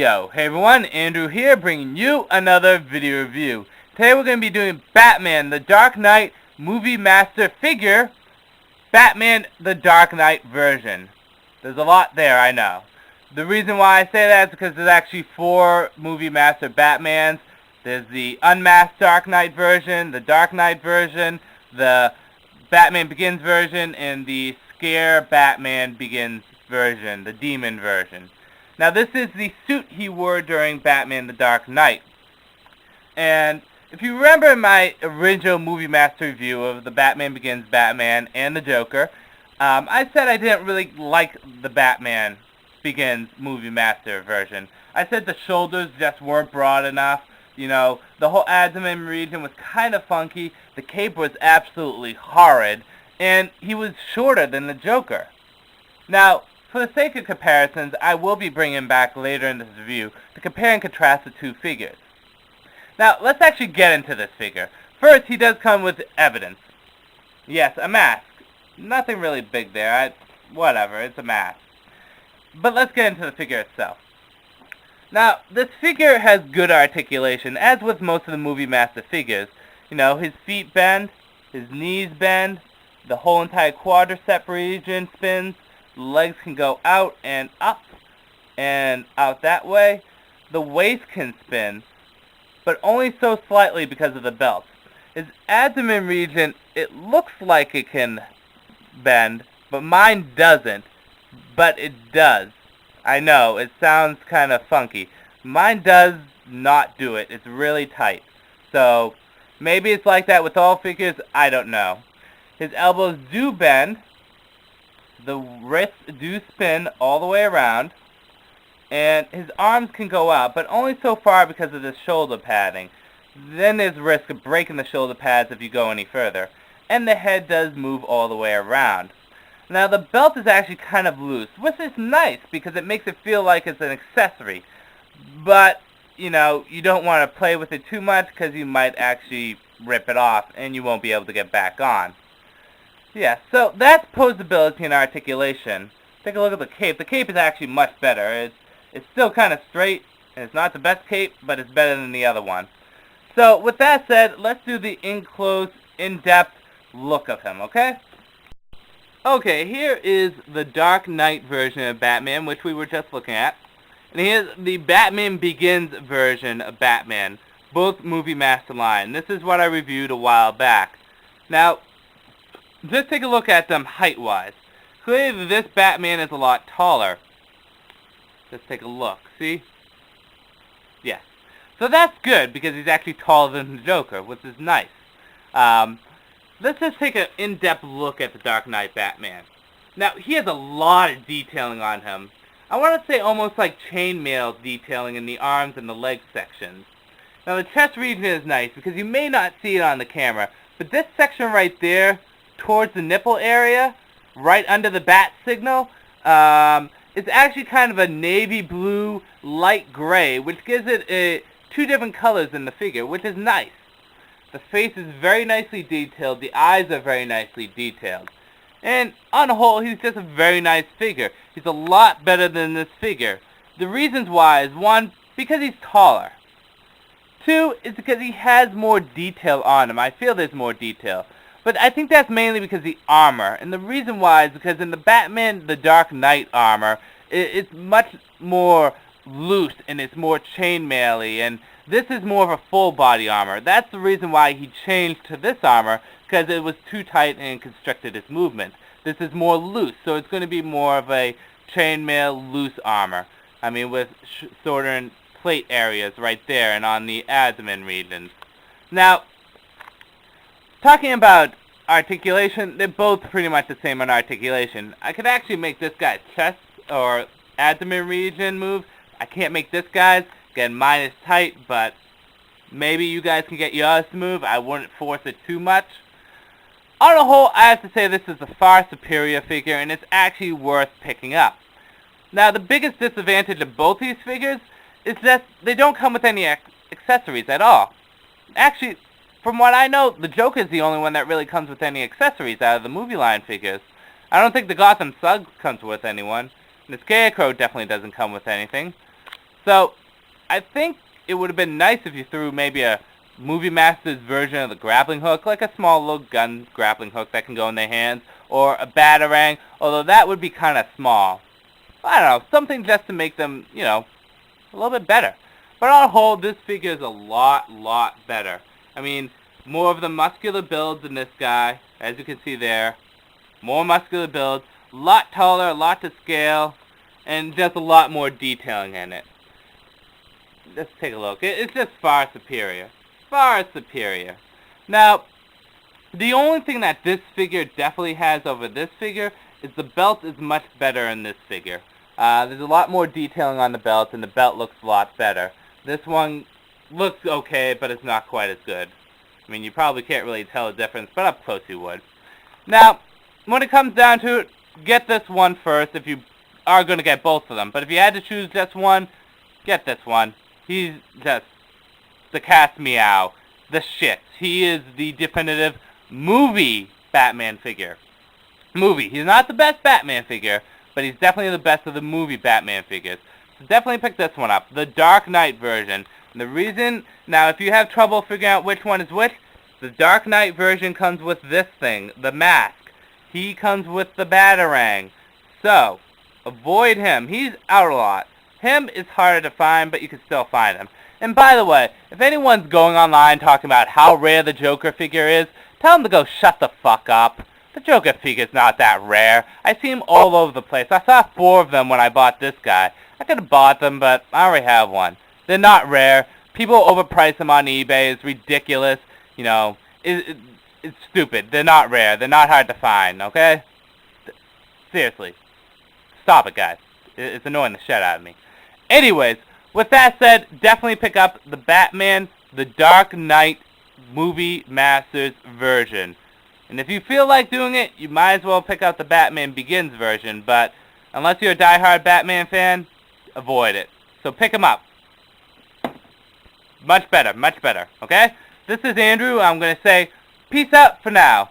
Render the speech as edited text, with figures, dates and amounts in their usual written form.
Yo, hey everyone, Andrew here, bringing you another video review. Today we're going to be doing Batman The Dark Knight Movie Master figure, Batman The Dark Knight version. There's a lot there, I know. The reason why I say that is because there's actually 4 Movie Master Batmans. There's the Unmasked Dark Knight version, the Dark Knight version, the Batman Begins version, and the Scare Batman Begins version, the Demon version. Now this is the suit he wore during Batman The Dark Knight. And if you remember my original Movie Master review of the Batman Begins Batman and the Joker, I said I didn't really like the Batman Begins Movie Master version. I said the shoulders just weren't broad enough. You know, the whole abdomen region was kind of funky. The cape was absolutely horrid. And he was shorter than the Joker. Now, for the sake of comparisons, I will be bringing back later in this review to compare and contrast the two figures. Now, let's actually get into this figure. First, he does come with evidence. Yes, a mask. Nothing really big there. Whatever, it's a mask. But let's get into the figure itself. Now, this figure has good articulation, as with most of the Movie Master figures. You know, his feet bend, his knees bend, the whole entire quadricep region spins. Legs can go out and up and out that way. The waist can spin, but only so slightly because of the belt. His abdomen region, it looks like it can bend, but mine doesn't. But it does. I know, it sounds kind of funky. Mine does not do it. It's really tight. So, maybe it's like that with all figures, I don't know. His elbows do bend. The wrists do spin all the way around, and his arms can go out, but only so far because of the shoulder padding. Then there's risk of breaking the shoulder pads if you go any further, and the head does move all the way around. Now the belt is actually kind of loose, which is nice because it makes it feel like it's an accessory, but you know, you don't want to play with it too much because you might actually rip it off and you won't be able to get back on. Yeah, so that's posability and articulation. Take a look at the cape. The cape is actually much better. It's still kind of straight, and it's not the best cape, but it's better than the other one. So, with that said, let's do the in-close, in-depth look of him, okay? Okay, here is the Dark Knight version of Batman, which we were just looking at. And here's the Batman Begins version of Batman, both Movie Master line. This is what I reviewed a while back. Now, just take a look at them height-wise. Clearly, this Batman is a lot taller. Just take a look. See? Yes. So that's good, because he's actually taller than the Joker, which is nice. Let's just take an in-depth look at the Dark Knight Batman. Now, he has a lot of detailing on him. I want to say almost like chainmail detailing in the arms and the leg sections. Now, the chest region is nice, because you may not see it on the camera, but this section right there, towards the nipple area, right under the bat signal, it's actually kind of a navy blue, light gray, which gives it 2 different colors in the figure, which is nice. The face is very nicely detailed, the eyes are very nicely detailed. And on the whole, he's just a very nice figure. He's a lot better than this figure. The reasons why is 1, because he's taller. 2, is because he has more detail on him. I feel there's more detail. But I think that's mainly because of the armor. And the reason why is because in the Batman The Dark Knight armor, it's much more loose and it's more chainmail-y. And this is more of a full body armor. That's the reason why he changed to this armor, because it was too tight and constricted its movement. This is more loose, so it's going to be more of a chainmail loose armor. I mean, with certain plate areas right there and on the abdomen regions. Now, talking about articulation, they're both pretty much the same on articulation. I could actually make this guy's chest or abdomen region move. I can't make this guy's. Again, mine is tight, but maybe you guys can get yours to move. I wouldn't force it too much. On the whole, I have to say this is a far superior figure, and it's actually worth picking up. Now, the biggest disadvantage of both these figures is that they don't come with any accessories at all. Actually, from what I know, the Joker is the only one that really comes with any accessories out of the movie line figures. I don't think the Gotham Thug comes with anyone. The Scarecrow definitely doesn't come with anything. So, I think it would have been nice if you threw maybe a Movie Masters version of the grappling hook, like a small little gun grappling hook that can go in their hands, or a Batarang, although that would be kind of small. I don't know, something just to make them, a little bit better. But on the whole, this figure is a lot better. I mean, more of the muscular builds in this guy, as you can see there. More muscular builds, a lot taller, a lot to scale, and just a lot more detailing in it. Let's take a look. It's just far superior. Far superior. Now, the only thing that this figure definitely has over this figure is the belt is much better in this figure. There's a lot more detailing on the belt, and the belt looks a lot better. This one looks okay, but it's not quite as good. I mean, you probably can't really tell the difference, but up close you would. Now, when it comes down to it, get this one first if you are going to get both of them. But if you had to choose just one, get this one. He's just the cat's meow. The shit. He is the definitive movie Batman figure. Movie. He's not the best Batman figure, but he's definitely the best of the movie Batman figures. So definitely pick this one up. The Dark Knight version. And the reason, now if you have trouble figuring out which one is which, the Dark Knight version comes with this thing, the mask. He comes with the Batarang. So, avoid him. He's out a lot. Him is harder to find, but you can still find him. And by the way, if anyone's going online talking about how rare the Joker figure is, tell them to go shut the fuck up. The Joker figure's not that rare. I see him all over the place. I saw 4 of them when I bought this guy. I could have bought them, but I already have one. They're not rare. People overprice them on eBay. It's ridiculous. It's stupid. They're not rare. They're not hard to find, okay? Seriously. Stop it, guys. It's annoying the shit out of me. Anyways, with that said, definitely pick up the Batman, the Dark Knight Movie Masters version. And if you feel like doing it, you might as well pick out the Batman Begins version, but unless you're a diehard Batman fan, avoid it. So pick them up. Much better, okay? This is Andrew. I'm going to say peace out for now.